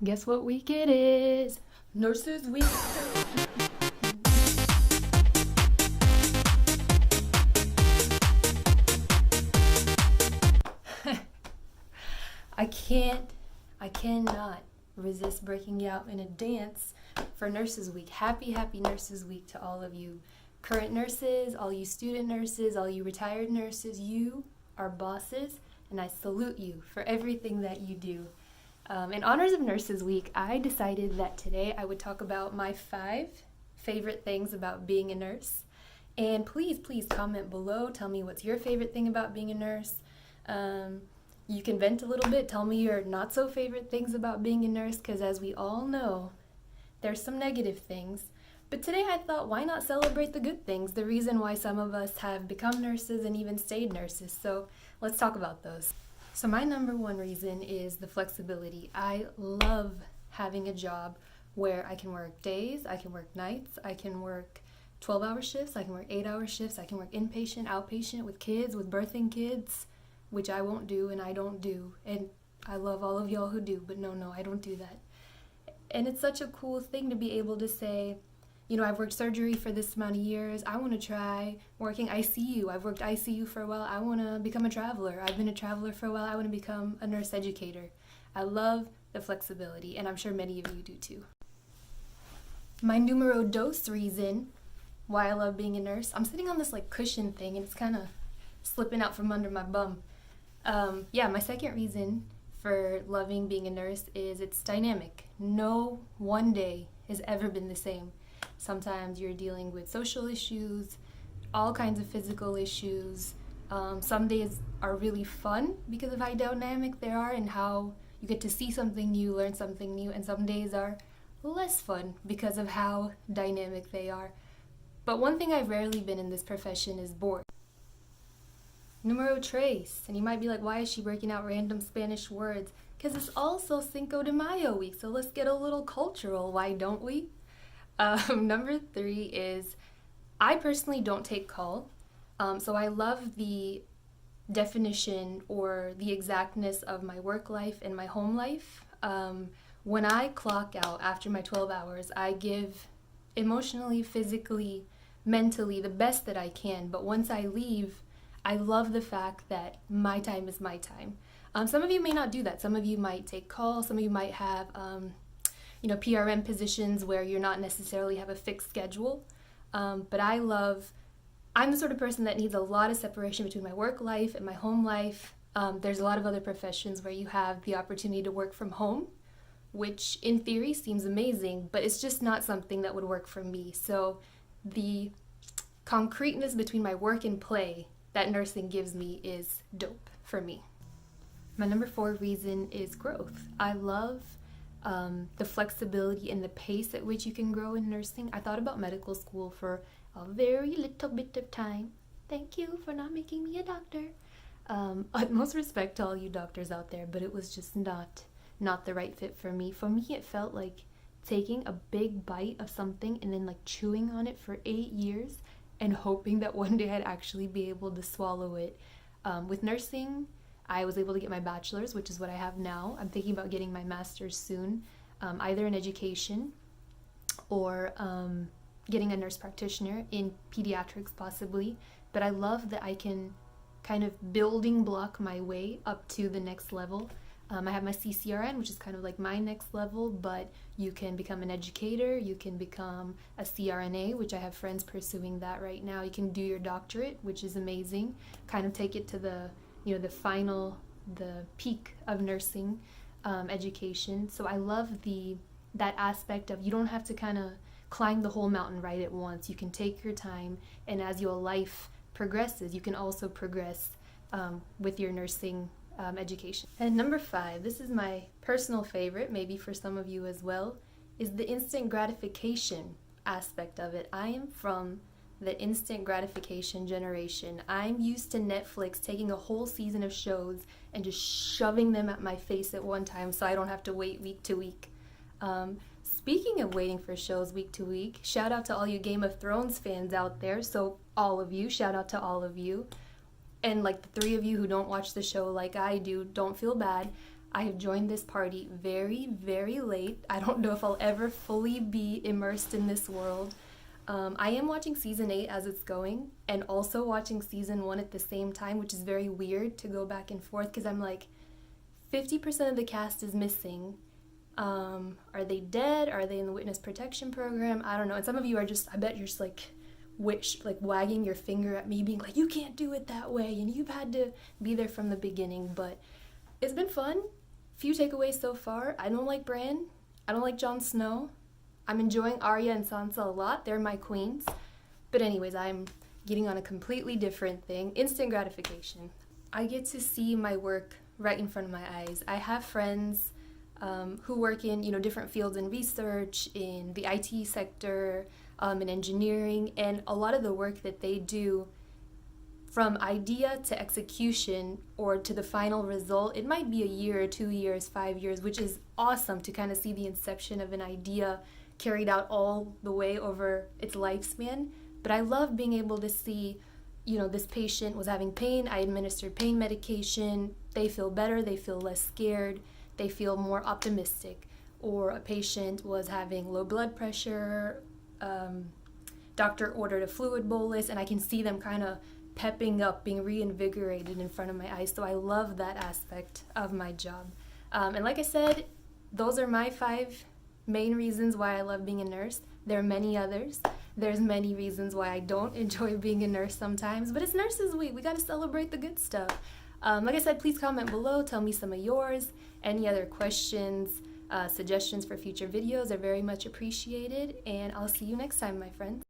Guess what week it is? Nurses Week. I cannot resist breaking out in a dance for Nurses Week. Happy Nurses Week to all of you current nurses, all you student nurses, all you retired nurses. You are bosses, and I salute you for everything that you do. In honors of Nurses Week, I decided that today I would talk about my 5 favorite things about being a nurse. And please comment below. Tell me what's your favorite thing about being a nurse. You can vent a little bit. Tell me your not so favorite things about being a nurse, because as we all know, there's some negative things. But today I thought, why not celebrate the good things, the reason why some of us have become nurses and even stayed nurses. So let's talk about those. So my number one reason is the flexibility. I love having a job where I can work days, I can work nights, I can work 12-hour shifts, I can work 8-hour shifts, I can work inpatient, outpatient, with kids, with birthing kids, which I won't do and I don't do. And I love all of y'all who do, but no, I don't do that. And it's such a cool thing to be able to say, you know, I've worked surgery for this amount of years. I want to try working ICU. I've worked ICU for a while. I want to become a traveler. I've been a traveler for a while. I want to become a nurse educator. I love the flexibility, and I'm sure many of you do too. My numero dos reason why I love being a nurse, I'm sitting on this like cushion thing, and it's kind of slipping out from under my bum. My second reason for loving being a nurse is it's dynamic. No one day has ever been the same. Sometimes you're dealing with social issues, all kinds of physical issues. Some days are really fun because of how dynamic they are and how you get to see something new, learn something new, and some days are less fun because of how dynamic they are. But one thing I've rarely been in this profession is bored. Numero tres, and you might be like, why is she breaking out random Spanish words? Because it's also Cinco de Mayo week, so let's get a little cultural, why don't we? Number 3 is I personally don't take call, so I love the definition or the exactness of my work life and my home life. When I clock out after my 12 hours, I give emotionally, physically, mentally the best that I can, but once I leave, I love the fact that my time is my time. Some of you may not do that. Some of you might take calls. Some of you might have PRM positions where you're not necessarily have a fixed schedule. But I'm the sort of person that needs a lot of separation between my work life and my home life. There's a lot of other professions where you have the opportunity to work from home, which in theory seems amazing, but it's just not something that would work for me. So the concreteness between my work and play that nursing gives me is dope for me. My number 4 reason is growth. I love the flexibility and the pace at which you can grow in nursing. I thought about medical school for a very little bit of time. Thank you for not making me a doctor. Utmost respect to all you doctors out there, but it was just not the right fit for me. For me, it felt like taking a big bite of something and then like chewing on it for 8 years and hoping that one day I'd actually be able to swallow it. With nursing, I was able to get my bachelor's, which is what I have now. I'm thinking about getting my master's soon, either in education or getting a nurse practitioner in pediatrics possibly. But I love that I can kind of building block my way up to the next level. I have my CCRN, which is kind of like my next level, but you can become an educator, you can become a CRNA, which I have friends pursuing that right now. You can do your doctorate, which is amazing, kind of take it to the peak of nursing education. So I love that aspect of you don't have to kind of climb the whole mountain right at once. You can take your time, and as your life progresses, you can also progress with your nursing education. And number 5, this is my personal favorite, maybe for some of you as well, is the instant gratification aspect of it. I am from the instant gratification generation. I'm used to Netflix taking a whole season of shows and just shoving them at my face at one time so I don't have to wait week to week. Speaking of waiting for shows week to week, shout out to all you Game of Thrones fans out there. So all of you, shout out to all of you. And like the 3 of you who don't watch the show like I do, don't feel bad. I have joined this party very, very late. I don't know if I'll ever fully be immersed in this world. I am watching season 8 as it's going, and also watching season 1 at the same time, which is very weird to go back and forth because I'm like, 50% of the cast is missing. Are they dead? Are they in the witness protection program? I don't know. And some of you are just, I bet you're just like, wagging your finger at me, being like, you can't do it that way, and you've had to be there from the beginning. But it's been fun. Few takeaways so far. I don't like Bran. I don't like Jon Snow. I'm enjoying Arya and Sansa a lot. They're my queens. But anyways, I'm getting on a completely different thing. Instant gratification. I get to see my work right in front of my eyes. I have friends who work in, different fields in research, in the IT sector, in engineering, and a lot of the work that they do, from idea to execution or to the final result, it might be a year, 2 years, 5 years, which is awesome to kind of see the inception of an idea carried out all the way over its lifespan. But I love being able to see, this patient was having pain, I administered pain medication, they feel better, they feel less scared, they feel more optimistic. Or a patient was having low blood pressure, doctor ordered a fluid bolus, and I can see them kind of pepping up, being reinvigorated in front of my eyes. So I love that aspect of my job. And like I said, those are my 5 main reasons why I love being a nurse. There are many others. There's many reasons why I don't enjoy being a nurse sometimes, but it's Nurses Week. We got to celebrate the good stuff. Like I said, please comment below. Tell me some of yours. Any other questions, suggestions for future videos are very much appreciated, and I'll see you next time, my friends.